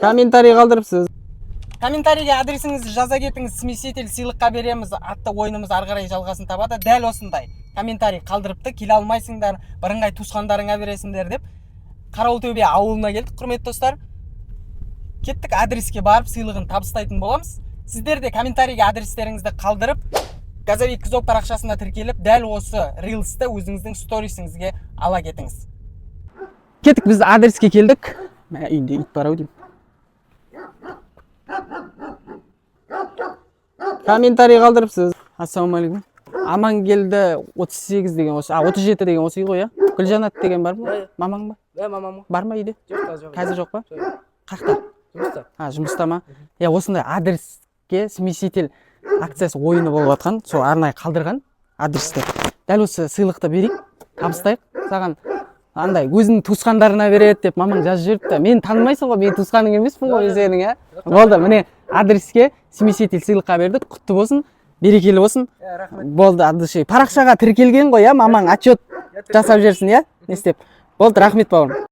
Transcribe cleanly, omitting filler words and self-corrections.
Комментарий қалдырыпсыз. Комментарийге адресіңізді жаза кетіңіз, смеситель сыйлыққа береміз атты ойынымыз ары қарай жалғасын табады. Дәл осындай комментарий қалдырыпты, келе алмайсыңдар, бірыңғай туысқандарыңа бересіңдер деп. Қарауылтөбе ауылына келдік, құрметті достар. Кеттік, адреске барып сыйлығын табыстайтын боламыз. Сіздер де комментарийге адрестеріңізді қалдырып, Газовик Кзок парақшасына тіркеліп, дәл осы рилсті өзіңіздің сторисіңізге ала кетіңіз. Кеттік, біз адреске келдік. Үйінде ит бар ау деймін. Комментарий қалдырыпсыз. Ассалаумағалейкум. Амангелді 38 деген осы, 37 деген осы үй ғой, иә? Гүлжанат деген бар ма? Мамаң ба? Мамам. Бар ма үйде? Жоқ. Қазір жоқ па? Қақта? Жұмыста. Жұмыста ма? Осындай адреске смеситель акциясы ойыны болып жатқан, сол арнайы қалдырған адресте. Дәл осы сыйлықты берейік, табыстайық. Саған андай өзінің туысқандарына береді деп мамаң жазып жіберіпті. Мен танымайсың ғой, мен туысқаның емеспін ғой сенің, иә? Болды, міне адреске смеситель сыйлыққа бердік. Құтты болсын, берекелі болсын. Болды, парақшаға тіркелген ғой, иә? Мамаң отчет жасап жерсін, иә? Не істеп? Болды, рахмет бауырым.